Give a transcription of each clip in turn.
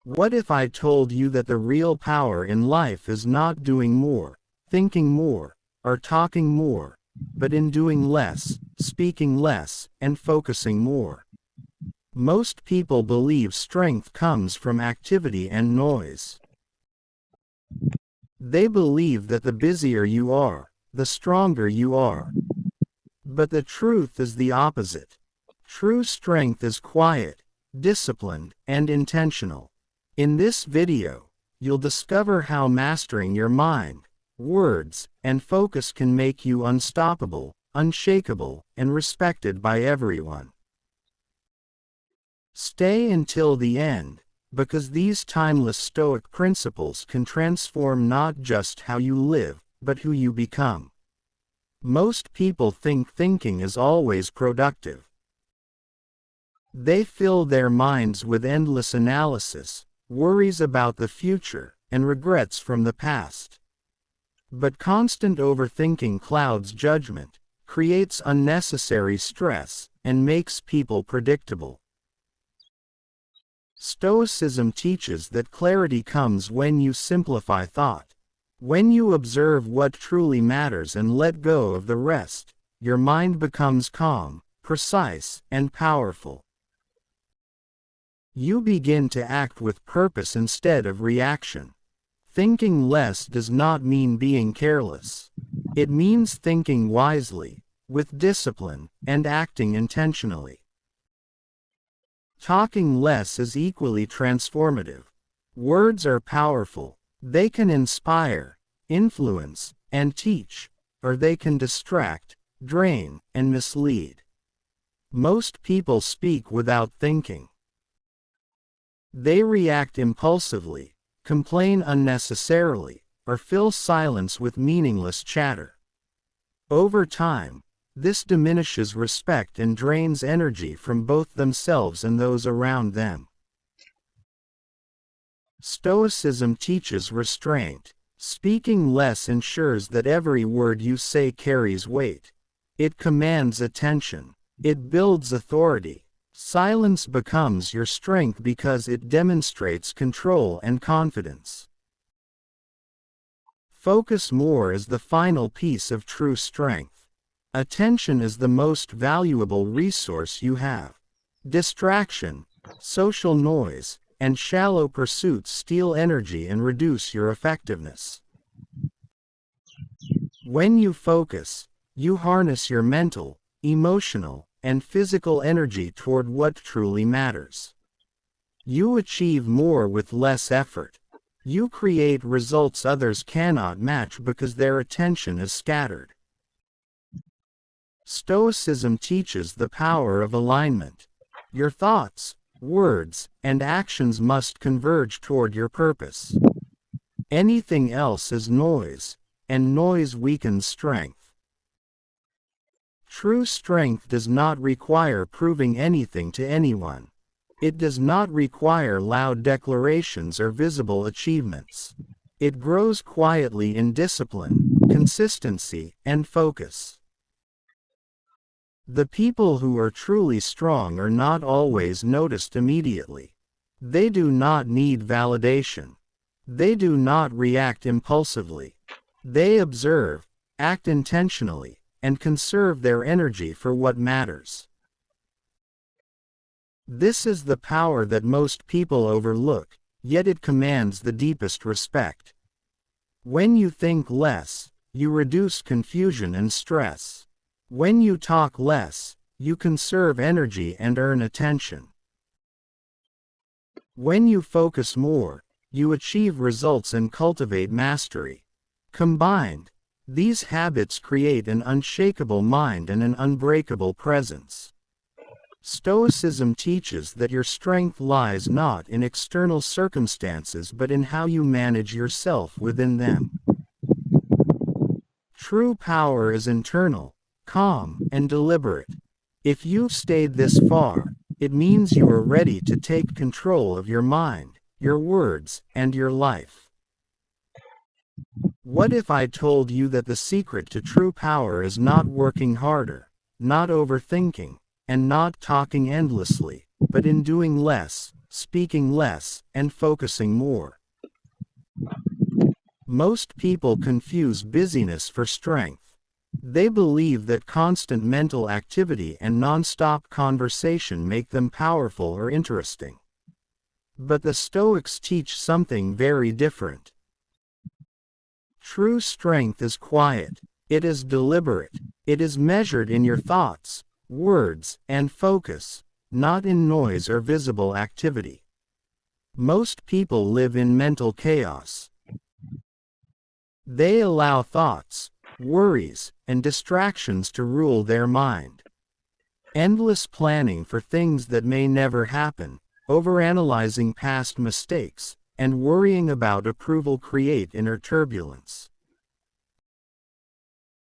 What if I told you that the real power in life is not doing more, thinking more, or talking more, but in doing less, speaking less, and focusing more? Most people believe strength comes from activity and noise. They believe that the busier you are, the stronger you are. But the truth is the opposite. True strength is quiet, disciplined, and intentional. In this video, you'll discover how mastering your mind, words, and focus can make you unstoppable, unshakable, and respected by everyone. Stay until the end, because these timeless Stoic principles can transform not just how you live, but who you become. Most people think thinking is always productive. They fill their minds with endless analysis, worries about the future, and regrets from the past. But constant overthinking clouds judgment, creates unnecessary stress, and makes people predictable. Stoicism teaches that clarity comes when you simplify thought. When you observe what truly matters and let go of the rest, your mind becomes calm, precise, and powerful. You begin to act with purpose instead of reaction. Thinking less does not mean being careless. It means thinking wisely, with discipline, and acting intentionally. Talking less is equally transformative. Words are powerful. They can inspire, influence, and teach, or they can distract, drain, and mislead. Most people speak without thinking. They react impulsively, complain unnecessarily, or fill silence with meaningless chatter. Over time, this diminishes respect and drains energy from both themselves and those around them. Stoicism teaches restraint. Speaking less ensures that every word you say carries weight. It commands attention. It builds authority. Silence becomes your strength because it demonstrates control and confidence. Focus more is the final piece of true strength. Attention is the most valuable resource you have. Distraction, social noise, and shallow pursuits steal energy and reduce your effectiveness. When you focus, you harness your mental, emotional, and physical energy toward what truly matters. You achieve more with less effort. You create results others cannot match because their attention is scattered. Stoicism teaches the power of alignment. Your thoughts, words, and actions must converge toward your purpose. Anything else is noise, and noise weakens strength. True strength does not require proving anything to anyone. It does not require loud declarations or visible achievements. It grows quietly in discipline, consistency, and focus. The people who are truly strong are not always noticed immediately. They do not need validation. They do not react impulsively. They observe, act intentionally, and conserve their energy for what matters. This is the power that most people overlook, yet it commands the deepest respect. When you think less, you reduce confusion and stress. When you talk less, you conserve energy and earn attention. When you focus more, you achieve results and cultivate mastery. Combined, these habits create an unshakable mind and an unbreakable presence. Stoicism teaches that your strength lies not in external circumstances but in how you manage yourself within them. True power is internal, calm, and deliberate. If you've stayed this far, it means you are ready to take control of your mind, your words, and your life. What if I told you that the secret to true power is not working harder, not overthinking, and not talking endlessly, but in doing less, speaking less, and focusing more. Most people confuse busyness for strength. They believe that constant mental activity and non-stop conversation make them powerful or interesting. But the Stoics teach something very different. True strength is quiet. It is deliberate. It is measured in your thoughts, words, and focus, not in noise or visible activity. Most people live in mental chaos. They allow thoughts, worries, and distractions to rule their mind. Endless planning for things that may never happen, overanalyzing past mistakes, and worrying about approval create inner turbulence.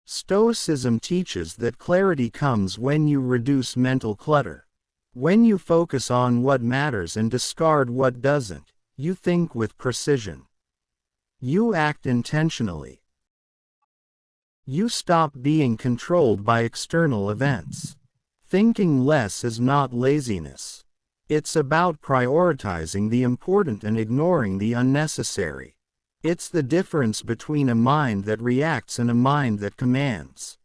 Stoicism teaches that clarity comes when you reduce mental clutter. When you focus on what matters and discard what doesn't, you think with precision. You act intentionally. You stop being controlled by external events. Thinking less is not laziness. It's about prioritizing the important and ignoring the unnecessary. It's the difference between a mind that reacts and a mind that commands.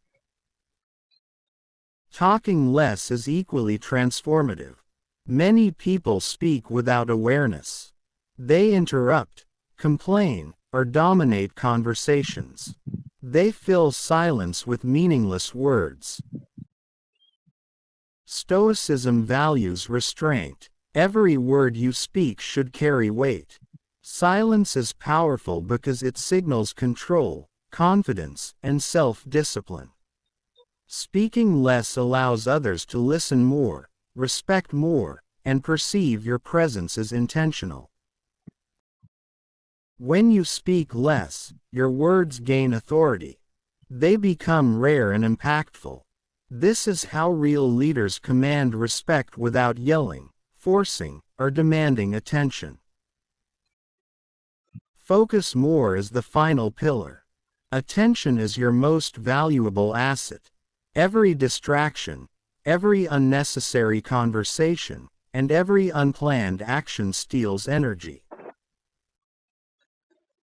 Talking less is equally transformative. Many people speak without awareness. They interrupt, complain, or dominate conversations. They fill silence with meaningless words. Stoicism values restraint. Every word you speak should carry weight. Silence is powerful because it signals control, confidence, and self-discipline. Speaking less allows others to listen more, respect more, and perceive your presence as intentional. When you speak less, your words gain authority. They become rare and impactful. This is how real leaders command respect without yelling, forcing, or demanding attention. Focus more is the final pillar. Attention is your most valuable asset. Every distraction, every unnecessary conversation, and every unplanned action steals energy.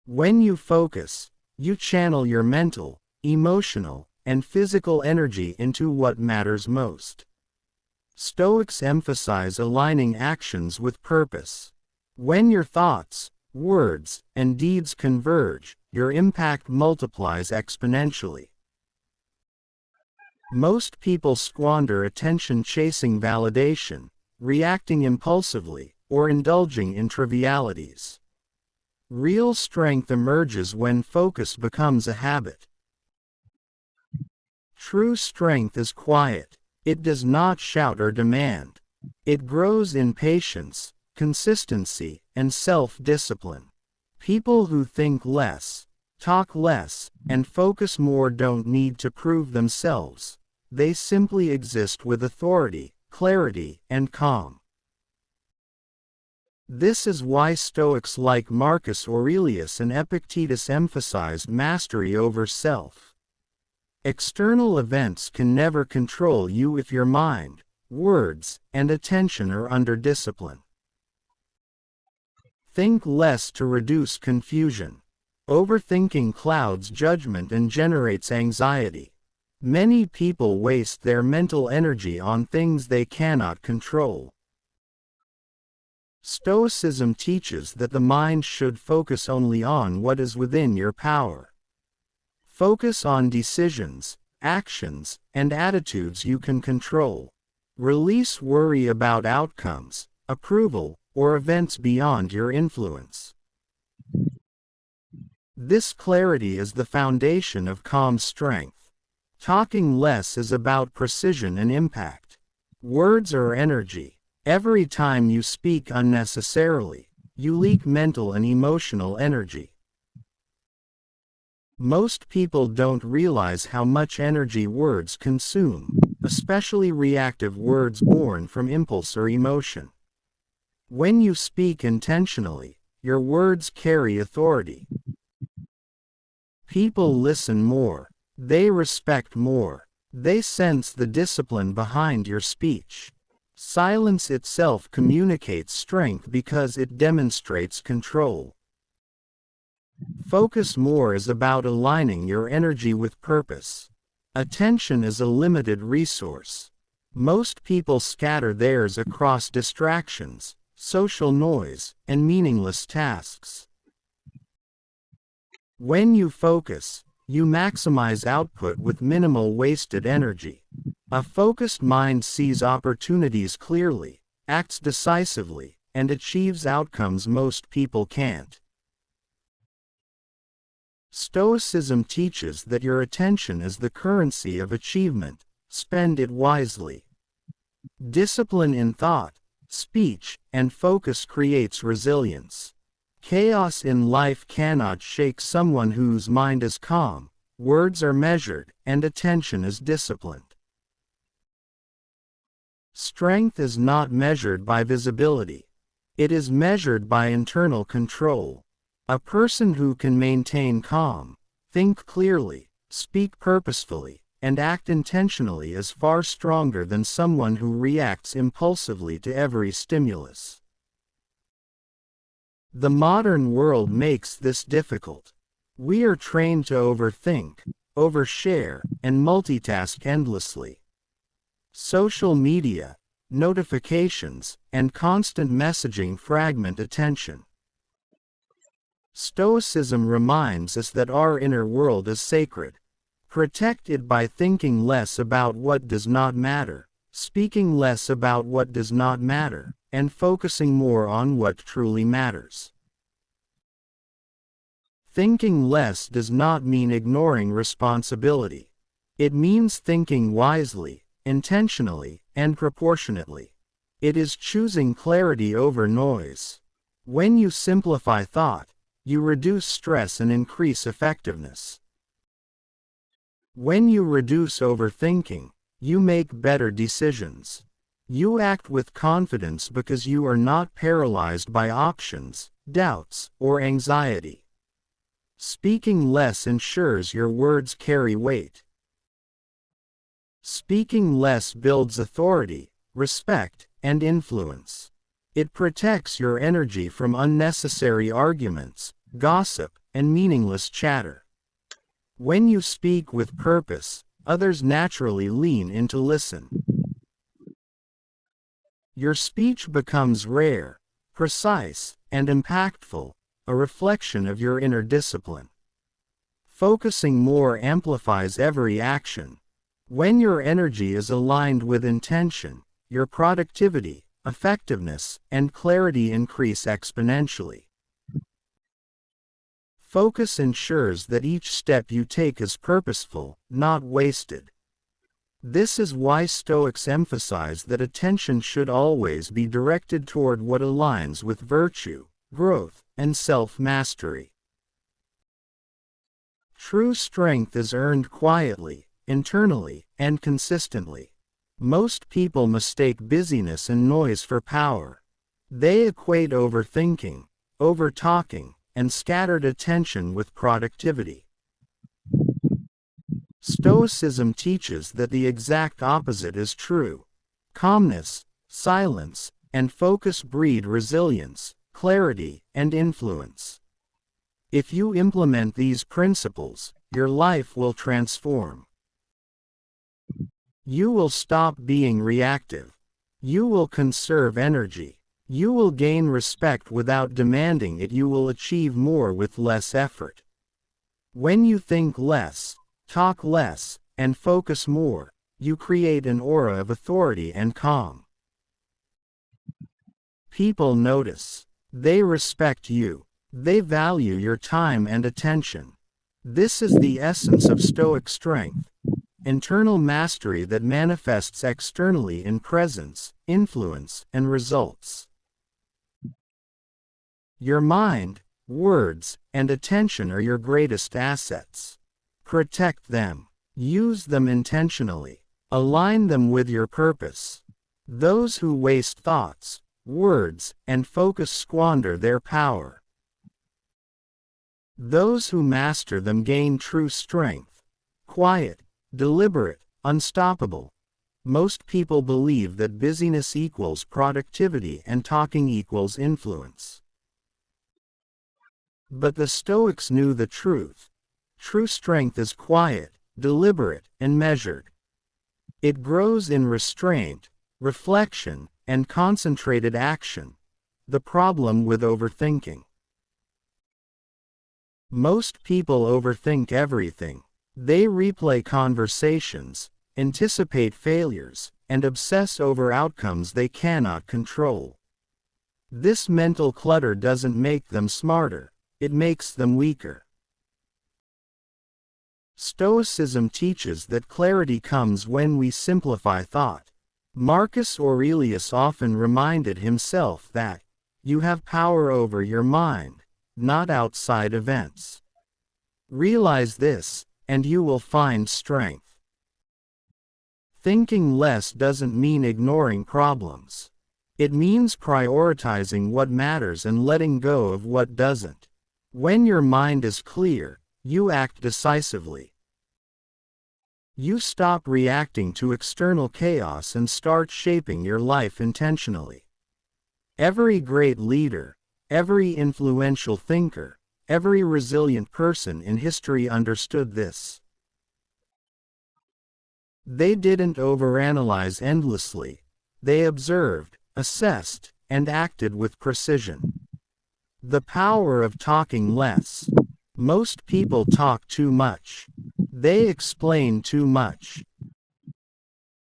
When you focus, you channel your mental, emotional, and physical energy into what matters most. Stoics emphasize aligning actions with purpose. When your thoughts, words, and deeds converge, your impact multiplies exponentially. Most people squander attention chasing validation, reacting impulsively, or indulging in trivialities. Real strength emerges when focus becomes a habit. True strength is quiet. It does not shout or demand. It grows in patience, consistency, and self-discipline. People who think less, talk less, and focus more don't need to prove themselves. They simply exist with authority, clarity, and calm. This is why Stoics like Marcus Aurelius and Epictetus emphasized mastery over self. External events can never control you if your mind, words, and attention are under discipline. Think less to reduce confusion. Overthinking clouds judgment and generates anxiety. Many people waste their mental energy on things they cannot control. Stoicism teaches that the mind should focus only on what is within your power. Focus on decisions, actions, and attitudes you can control. Release worry about outcomes, approval, or events beyond your influence. This clarity is the foundation of calm strength. Talking less is about precision and impact. Words are energy. Every time you speak unnecessarily, you leak mental and emotional energy. Most people don't realize how much energy words consume, especially reactive words born from impulse or emotion. When you speak intentionally, your words carry authority. People listen more. They respect more. They sense the discipline behind your speech. Silence itself communicates strength because it demonstrates control. Focus more is about aligning your energy with purpose. Attention is a limited resource. Most people scatter theirs across distractions, social noise, and meaningless tasks. When you focus, you maximize output with minimal wasted energy. A focused mind sees opportunities clearly, acts decisively, and achieves outcomes most people can't. Stoicism teaches that your attention is the currency of achievement. Spend it wisely. Discipline in thought, speech, and focus creates resilience. Chaos in life cannot shake someone whose mind is calm, words are measured, and attention is disciplined. Strength is not measured by visibility. It is measured by internal control. A person who can maintain calm, think clearly, speak purposefully, and act intentionally is far stronger than someone who reacts impulsively to every stimulus. The modern world makes this difficult. We are trained to overthink, overshare, and multitask endlessly. Social media, notifications, and constant messaging fragment attention. Stoicism reminds us that our inner world is sacred. Protect it by thinking less about what does not matter, speaking less about what does not matter, and focusing more on what truly matters. Thinking less does not mean ignoring responsibility. It means thinking wisely, intentionally, and proportionately. It is choosing clarity over noise. When you simplify thought, you reduce stress and increase effectiveness. When you reduce overthinking, you make better decisions. You act with confidence because you are not paralyzed by options, doubts, or anxiety. Speaking less ensures your words carry weight. Speaking less builds authority, respect, and influence. It protects your energy from unnecessary arguments, gossip, and meaningless chatter. When you speak with purpose, others naturally lean in to listen. Your speech becomes rare, precise, and impactful, a reflection of your inner discipline. Focusing more amplifies every action. When your energy is aligned with intention, your productivity, effectiveness, and clarity increase exponentially. Focus ensures that each step you take is purposeful, not wasted. This is why Stoics emphasize that attention should always be directed toward what aligns with virtue, growth, and self-mastery. True strength is earned quietly, internally, and consistently. Most people mistake busyness and noise for power. They equate overthinking, overtalking, and scattered attention with productivity. Stoicism teaches that the exact opposite is true. Calmness, silence, and focus breed resilience, clarity, and influence. If you implement these principles, your life will transform. You will stop being reactive. You will conserve energy. You will gain respect without demanding it. You will achieve more with less effort. When you think less, talk less, and focus more, you create an aura of authority and calm. People notice. They respect you. They value your time and attention. This is the essence of Stoic strength. Internal mastery that manifests externally in presence, influence, and results. Your mind, words, and attention are your greatest assets. Protect them. Use them intentionally. Align them with your purpose. Those who waste thoughts, words, and focus squander their power. Those who master them gain true strength. Quiet, deliberate, unstoppable. Most people believe that busyness equals productivity and talking equals influence. But the Stoics knew the truth. True strength is quiet, deliberate, and measured. It grows in restraint, reflection, and concentrated action. The problem with overthinking. Most people overthink everything. They replay conversations, anticipate failures, and obsess over outcomes they cannot control. This mental clutter doesn't make them smarter, it makes them weaker. Stoicism teaches that clarity comes when we simplify thought. Marcus Aurelius often reminded himself that, "You have power over your mind, not outside events." Realize this, and you will find strength. Thinking less doesn't mean ignoring problems. It means prioritizing what matters and letting go of what doesn't. When your mind is clear, you act decisively. You stop reacting to external chaos and start shaping your life intentionally. Every great leader, every influential thinker, every resilient person in history understood this. They didn't overanalyze endlessly. They observed, assessed, and acted with precision. The power of talking less. Most people talk too much. They explain too much.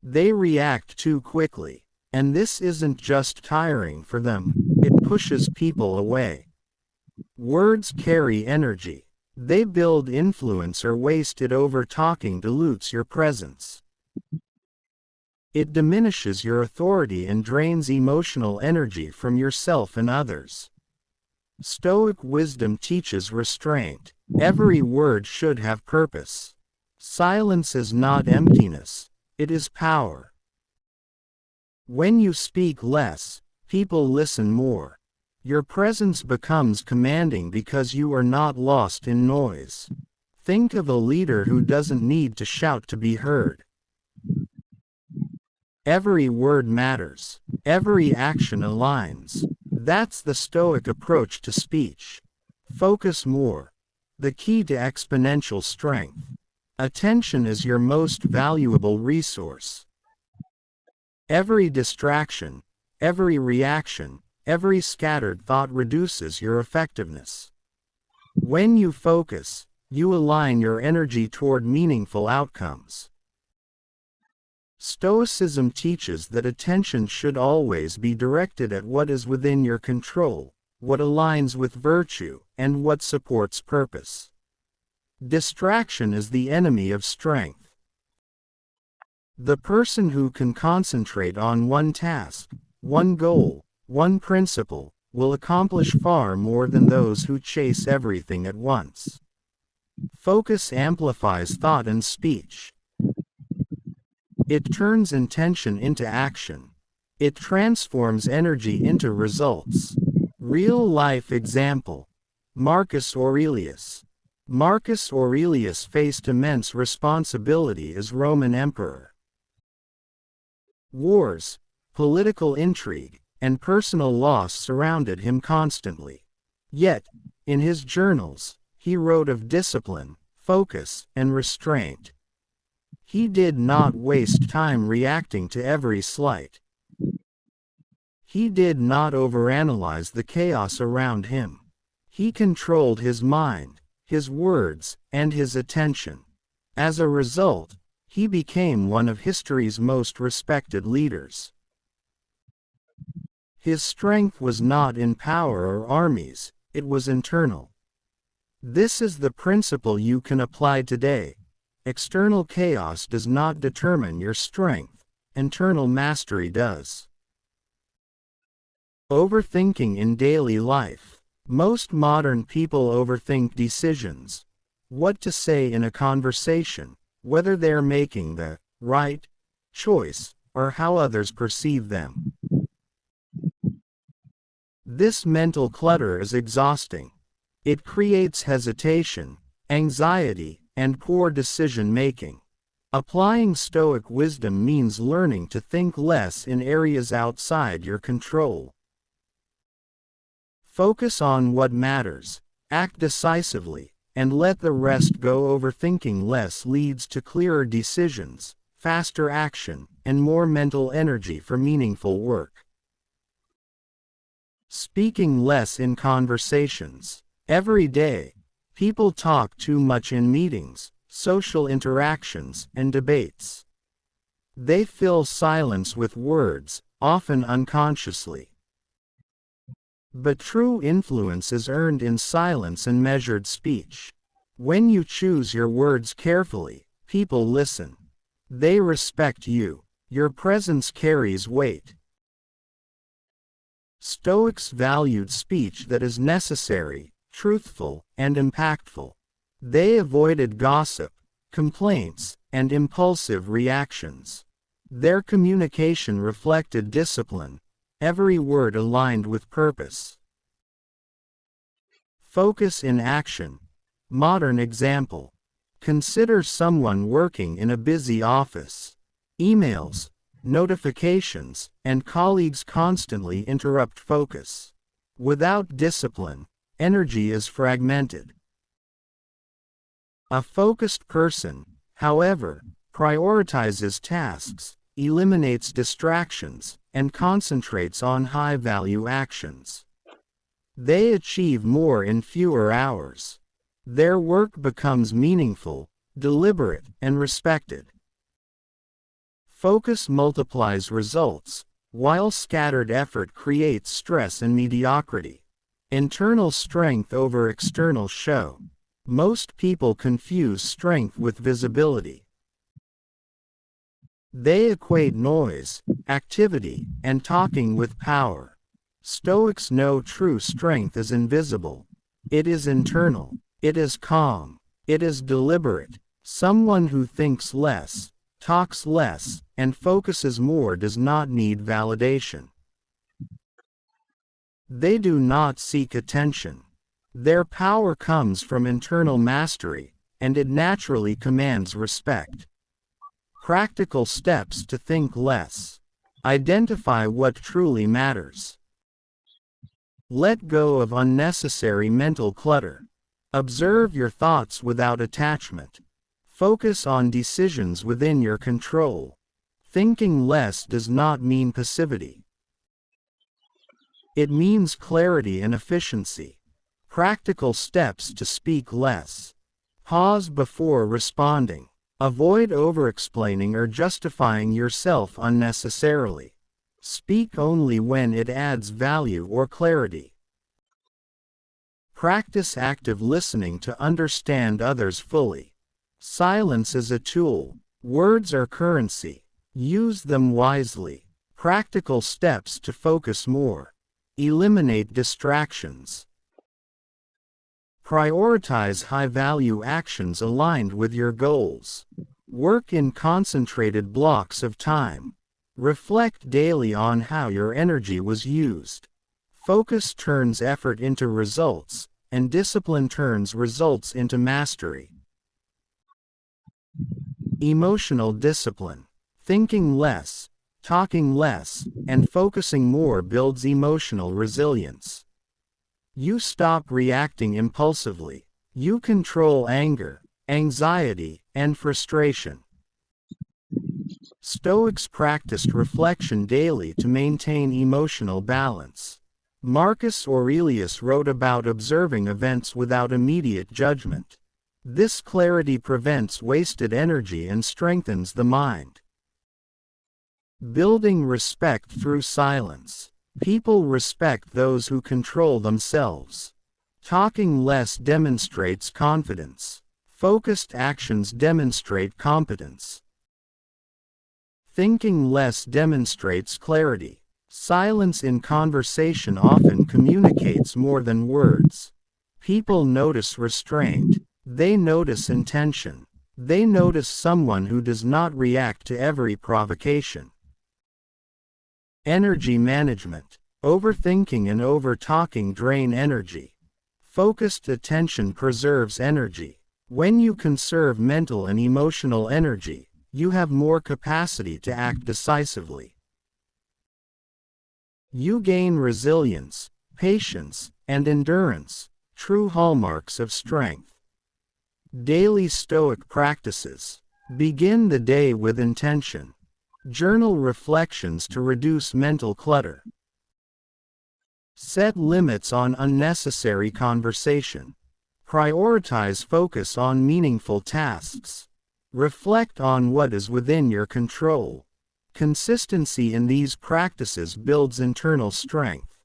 They react too quickly. And this isn't just tiring for them, it pushes people away. Words carry energy. They build influence, or wasted over talking dilutes your presence. It diminishes your authority and drains emotional energy from yourself and others. Stoic wisdom teaches restraint. Every word should have purpose. Silence is not emptiness, it is power. When you speak less, people listen more. Your presence becomes commanding because you are not lost in noise. Think of a leader who doesn't need to shout to be heard. Every word matters. Every action aligns. That's the Stoic approach to speech. Focus more. The key to exponential strength. Attention is your most valuable resource. Every distraction, every reaction, every scattered thought reduces your effectiveness. When you focus, you align your energy toward meaningful outcomes. Stoicism teaches that attention should always be directed at what is within your control, what aligns with virtue, and what supports purpose. Distraction is the enemy of strength. The person who can concentrate on one task, one goal, one principle, will accomplish far more than those who chase everything at once. Focus amplifies thought and speech. It turns intention into action. It transforms energy into results. Real-life example. Marcus Aurelius. Marcus Aurelius faced immense responsibility as Roman emperor. Wars, political intrigue, and personal loss surrounded him constantly. Yet, in his journals, he wrote of discipline, focus, and restraint. He did not waste time reacting to every slight. He did not overanalyze the chaos around him. He controlled his mind, his words, and his attention. As a result, he became one of history's most respected leaders. His strength was not in power or armies, it was internal. This is the principle you can apply today. External chaos does not determine your strength, internal mastery does. Overthinking in daily life. Most modern people overthink decisions. What to say in a conversation, whether they're making the right choice, or how others perceive them. This mental clutter is exhausting. It creates hesitation, anxiety, and poor decision-making. Applying Stoic wisdom means learning to think less in areas outside your control. Focus on what matters, act decisively, and let the rest go. Overthinking less leads to clearer decisions, faster action, and more mental energy for meaningful work. Speaking less in conversations. Every day, people talk too much in meetings, social interactions, and debates. They fill silence with words, often unconsciously. But true influence is earned in silence and measured speech. When you choose your words carefully, people listen. They respect you. Your presence carries weight. Stoics valued speech that is necessary, truthful, and impactful. They avoided gossip, complaints, and impulsive reactions. Their communication reflected discipline, every word aligned with purpose. Focus in action. Modern example. Consider someone working in a busy office. Emails, notifications, and colleagues constantly interrupt focus. Without discipline, energy is fragmented. A focused person, however, prioritizes tasks, eliminates distractions, and concentrates on high-value actions. They achieve more in fewer hours. Their work becomes meaningful, deliberate, and respected. Focus multiplies results, while scattered effort creates stress and mediocrity. Internal strength over external show. Most people confuse strength with visibility. They equate noise, activity, and talking with power. Stoics know true strength is invisible. It is internal. It is calm. It is deliberate. Someone who thinks less, talks less, and focuses more does not need validation. They do not seek attention. Their power comes from internal mastery, and it naturally commands respect. Practical steps to think less. Identify what truly matters. Let go of unnecessary mental clutter. Observe your thoughts without attachment. Focus on decisions within your control. Thinking less does not mean passivity. It means clarity and efficiency. Practical steps to speak less. Pause before responding. Avoid over-explaining or justifying yourself unnecessarily. Speak only when it adds value or clarity. Practice active listening to understand others fully. Silence is a tool. Words are currency. Use them wisely. Practical steps to focus more. Eliminate distractions. Prioritize high-value actions aligned with your goals. Work in concentrated blocks of time. Reflect daily on how your energy was used. Focus turns effort into results, and discipline turns results into mastery. Emotional discipline. Thinking less, talking less, and focusing more builds emotional resilience. You stop reacting impulsively. You control anger, anxiety, and frustration. Stoics practiced reflection daily to maintain emotional balance. Marcus Aurelius wrote about observing events without immediate judgment. This clarity prevents wasted energy and strengthens the mind. Building respect through silence. People respect those who control themselves. Talking less demonstrates confidence. Focused actions demonstrate competence. Thinking less demonstrates clarity. Silence in conversation often communicates more than words. People notice restraint. They notice intention. They notice someone who does not react to every provocation. Energy management. Overthinking and overtalking drain energy. Focused attention preserves energy. When you conserve mental and emotional energy, you have more capacity to act decisively. You gain resilience, patience, and endurance, true hallmarks of strength. Daily Stoic practices. Begin the day with intention. Journal reflections to reduce mental clutter. Set limits on unnecessary conversation. Prioritize focus on meaningful tasks. Reflect on what is within your control. Consistency in these practices builds internal strength.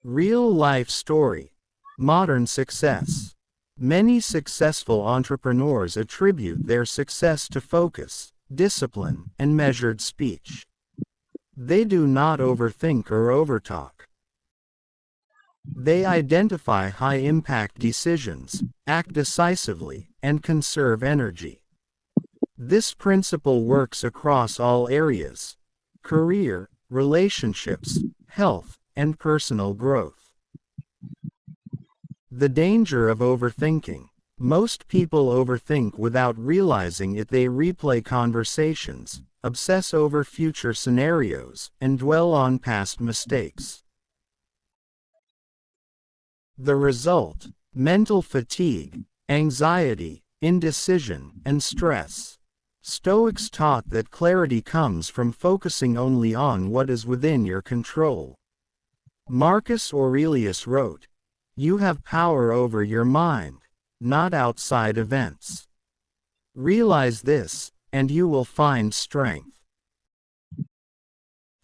Real-life story. Modern success. Many successful entrepreneurs attribute their success to focus, discipline, and measured speech. They do not overthink or overtalk. They identify high-impact decisions, act decisively, and conserve energy. This principle works across all areas: career, relationships, health, and personal growth. The danger of overthinking. Most people overthink without realizing it. They replay conversations, obsess over future scenarios, and dwell on past mistakes. The result: mental fatigue, anxiety, indecision, and stress. Stoics taught that clarity comes from focusing only on what is within your control. Marcus Aurelius wrote, "You have power over your mind, not outside events." Realize this, and you will find strength.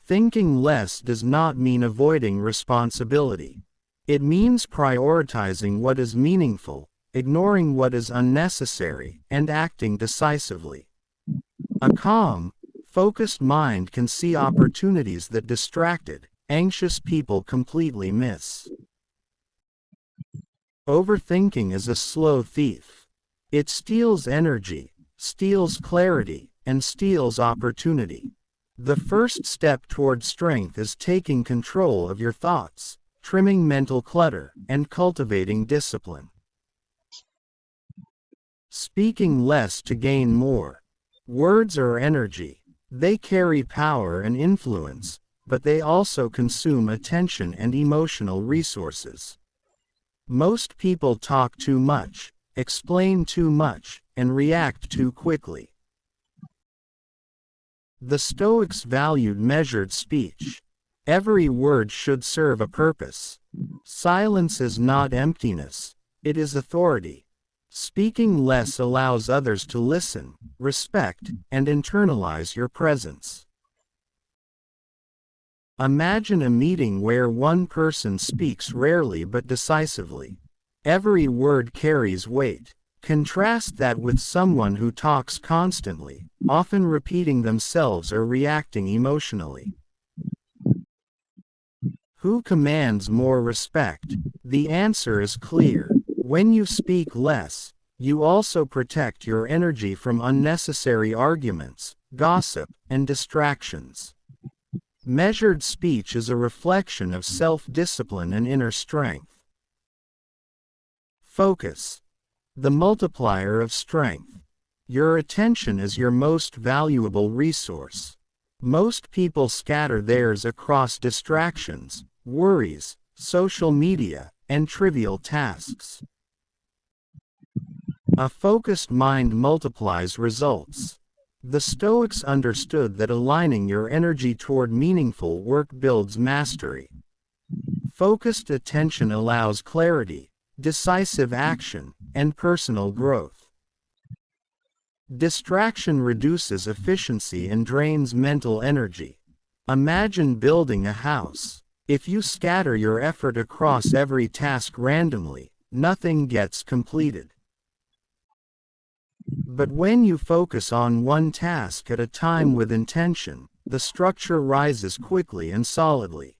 Thinking less does not mean avoiding responsibility. It means prioritizing what is meaningful, ignoring what is unnecessary, and acting decisively. A calm, focused mind can see opportunities that distracted, anxious people completely miss. Overthinking is a slow thief. It steals energy, steals clarity, and steals opportunity. The first step toward strength is taking control of your thoughts, trimming mental clutter, and cultivating discipline. Speaking less to gain more. Words are energy. They carry power and influence, but they also consume attention and emotional resources. Most people talk too much, explain too much, and react too quickly. The Stoics valued measured speech. Every word should serve a purpose. Silence is not emptiness, it is authority. Speaking less allows others to listen, respect, and internalize your presence. Imagine a meeting where one person speaks rarely but decisively. Every word carries weight. Contrast that with someone who talks constantly, often repeating themselves or reacting emotionally. Who commands more respect? The answer is clear. When you speak less, you also protect your energy from unnecessary arguments, gossip, and distractions. Measured speech is a reflection of self-discipline and inner strength. Focus. The multiplier of strength. Your attention is your most valuable resource. Most people scatter theirs across distractions, worries, social media, and trivial tasks. A focused mind multiplies results. The Stoics understood that aligning your energy toward meaningful work builds mastery. Focused attention allows clarity, decisive action, and personal growth. Distraction reduces efficiency and drains mental energy. Imagine building a house. If you scatter your effort across every task randomly, nothing gets completed. But when you focus on one task at a time with intention, the structure rises quickly and solidly.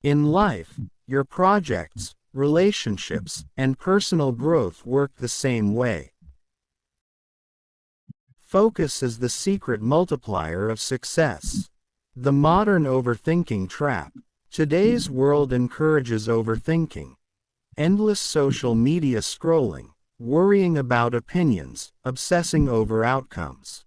In life, your projects, relationships, and personal growth work the same way. Focus is the secret multiplier of success. The modern overthinking trap. Today's world encourages overthinking. Endless social media scrolling, worrying about opinions, obsessing over outcomes.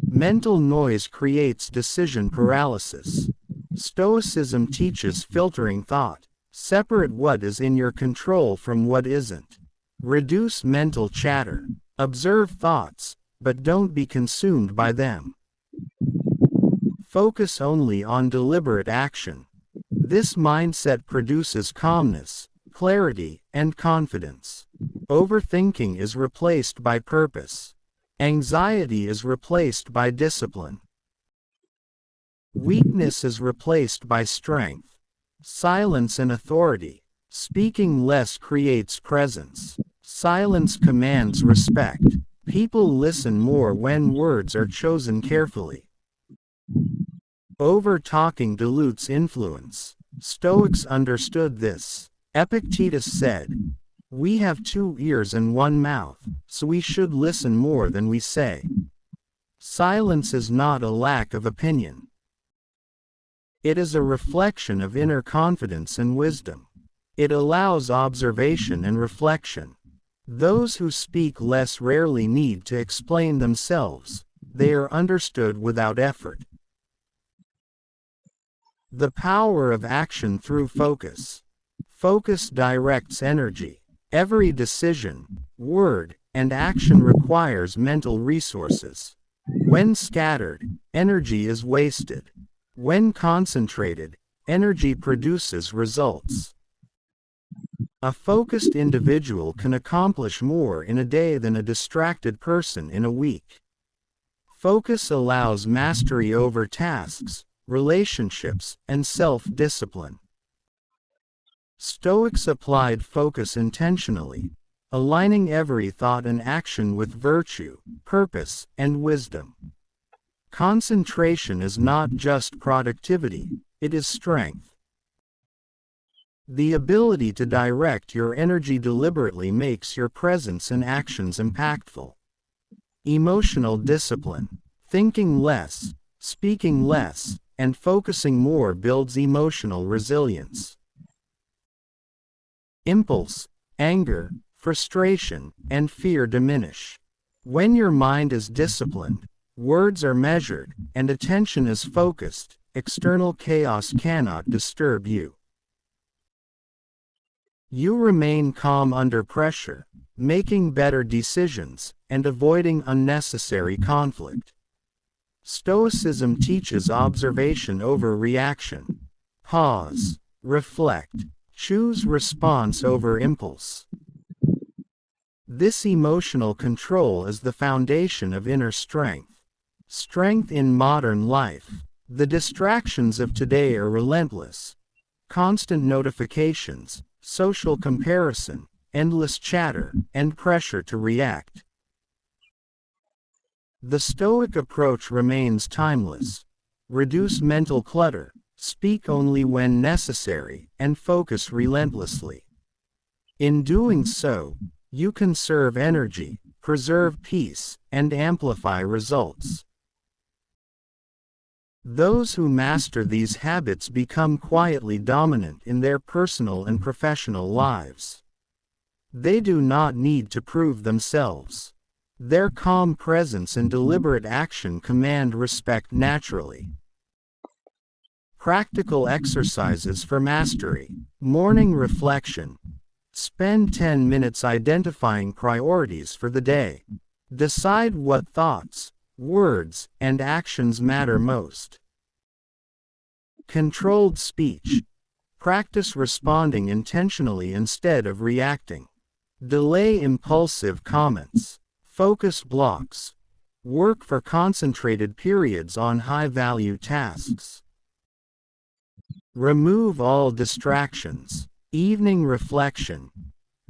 Mental noise creates decision paralysis. Stoicism teaches filtering thought. Separate what is in your control from what isn't. Reduce mental chatter. Observe thoughts, but don't be consumed by them. Focus only on deliberate action. This mindset produces calmness, clarity, and confidence. Overthinking is replaced by purpose. Anxiety is replaced by discipline. Weakness is replaced by strength. Silence and authority. Speaking less creates presence. Silence commands respect. People listen more when words are chosen carefully. Over-talking dilutes influence. Stoics understood this. Epictetus said, "We have 2 ears and 1 mouth, so we should listen more than we say." Silence is not a lack of opinion. It is a reflection of inner confidence and wisdom. It allows observation and reflection. Those who speak less rarely need to explain themselves. They are understood without effort. The power of action through focus. Focus directs energy. Every decision, word, and action requires mental resources. When scattered, energy is wasted. When concentrated, energy produces results. A focused individual can accomplish more in a day than a distracted person in a week. Focus allows mastery over tasks, relationships, and self-discipline. Stoics applied focus intentionally, aligning every thought and action with virtue, purpose, and wisdom. Concentration is not just productivity, it is strength. The ability to direct your energy deliberately makes your presence and actions impactful. Emotional discipline. Thinking less, speaking less, and focusing more builds emotional resilience. Impulse, anger, frustration, and fear diminish. When your mind is disciplined, words are measured, and attention is focused, external chaos cannot disturb you. You remain calm under pressure, making better decisions, and avoiding unnecessary conflict. Stoicism teaches observation over reaction. Pause, reflect, choose response over impulse. This emotional control is the foundation of inner strength. Strength in modern life. The distractions of today are relentless. Constant notifications, social comparison, endless chatter, and pressure to react. The Stoic approach remains timeless. Reduce mental clutter, speak only when necessary, and focus relentlessly. In doing so, you conserve energy, preserve peace, and amplify results. Those who master these habits become quietly dominant in their personal and professional lives. They do not need to prove themselves. Their calm presence and deliberate action command respect naturally. Practical exercises for mastery. Morning reflection. Spend 10 minutes identifying priorities for the day. Decide what thoughts, words, and actions matter most. Controlled speech. Practice responding intentionally instead of reacting. Delay impulsive comments. Focus blocks. Work for concentrated periods on high-value tasks. Remove all distractions. Evening reflection.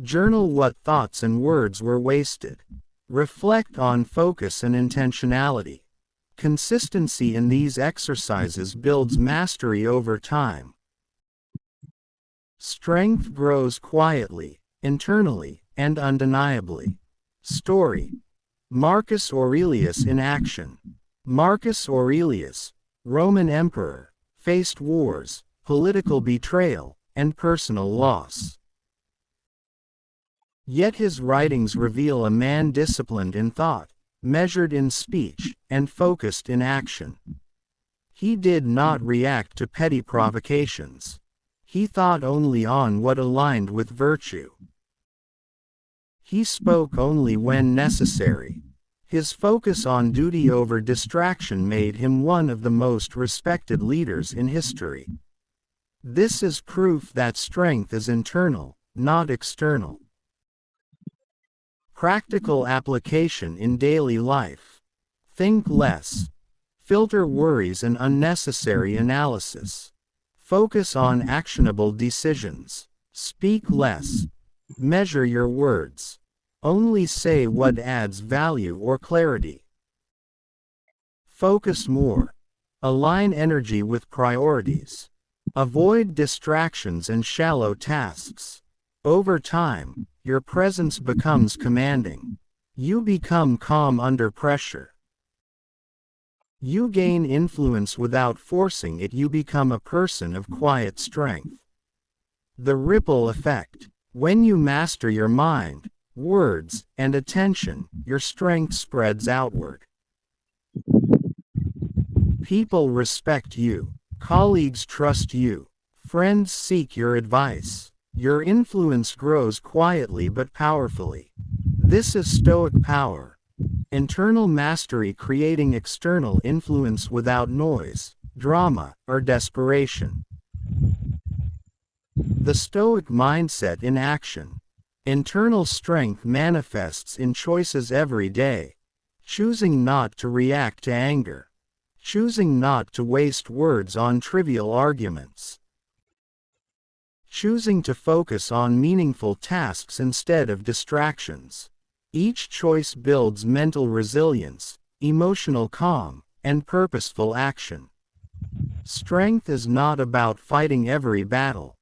Journal what thoughts and words were wasted. Reflect on focus and intentionality. Consistency in these exercises builds mastery over time. Strength grows quietly, internally, and undeniably. Story. Marcus Aurelius in action. Marcus Aurelius, Roman emperor, faced wars, political betrayal, and personal loss. Yet his writings reveal a man disciplined in thought, measured in speech, and focused in action. He did not react to petty provocations. He thought only on what aligned with virtue. He spoke only when necessary. His focus on duty over distraction made him one of the most respected leaders in history. This is proof that strength is internal, not external. Practical application in daily life. Think less. Filter worries and unnecessary analysis. Focus on actionable decisions. Speak less. Measure your words. Only say what adds value or clarity. Focus more. Align energy with priorities. Avoid distractions and shallow tasks. Over time, your presence becomes commanding. You become calm under pressure. You gain influence without forcing it. You become a person of quiet strength. The ripple effect. When you master your mind, words, and attention, your strength spreads outward. People respect you. Colleagues trust you. Friends seek your advice. Your influence grows quietly but powerfully. This is Stoic power. Internal mastery, creating external influence without noise, drama, or desperation. The Stoic mindset in action. Internal strength manifests in choices every day. Choosing not to react to anger. Choosing not to waste words on trivial arguments. Choosing to focus on meaningful tasks instead of distractions. Each choice builds mental resilience, emotional calm, and purposeful action. Strength is not about fighting every battle.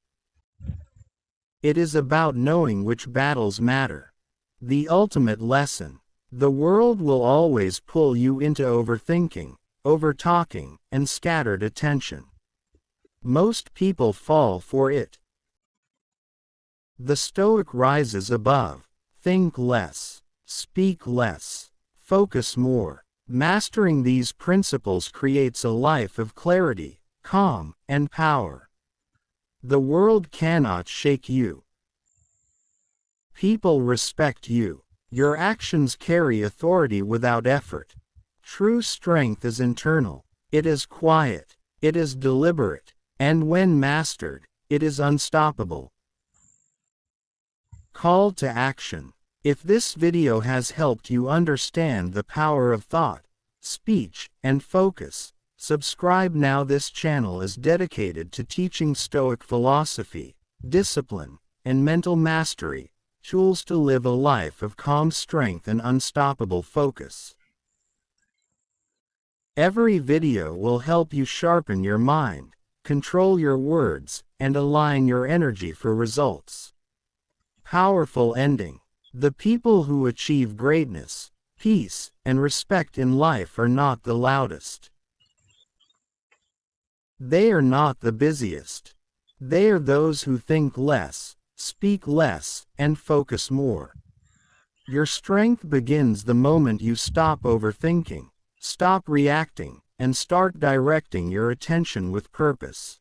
It is about knowing which battles matter. The ultimate lesson. The world will always pull you into overthinking, overtalking, and scattered attention. Most people fall for it. The Stoic rises above. Think less. Speak less. Focus more. Mastering these principles creates a life of clarity, calm, and power. The world cannot shake you. People respect you. Your actions carry authority without effort. True strength is internal. It is quiet. It is deliberate. And when mastered, it is unstoppable. Call to action. If this video has helped you understand the power of thought, speech, and focus, subscribe now. This channel is dedicated to teaching Stoic philosophy, discipline, and mental mastery, tools to live a life of calm strength and unstoppable focus. Every video will help you sharpen your mind, control your words, and align your energy for results. Powerful ending. The people who achieve greatness, peace, and respect in life are not the loudest. They are not the busiest. They are those who think less, speak less, and focus more. Your strength begins the moment you stop overthinking, stop reacting, and start directing your attention with purpose.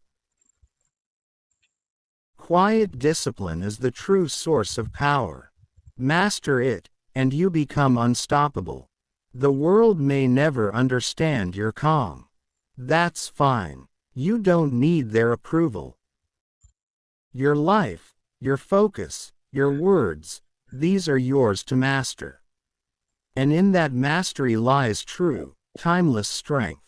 Quiet discipline is the true source of power. Master it, and you become unstoppable. The world may never understand your calm. That's fine. You don't need their approval. Your life, your focus, your words, these are yours to master. And in that mastery lies true, timeless strength.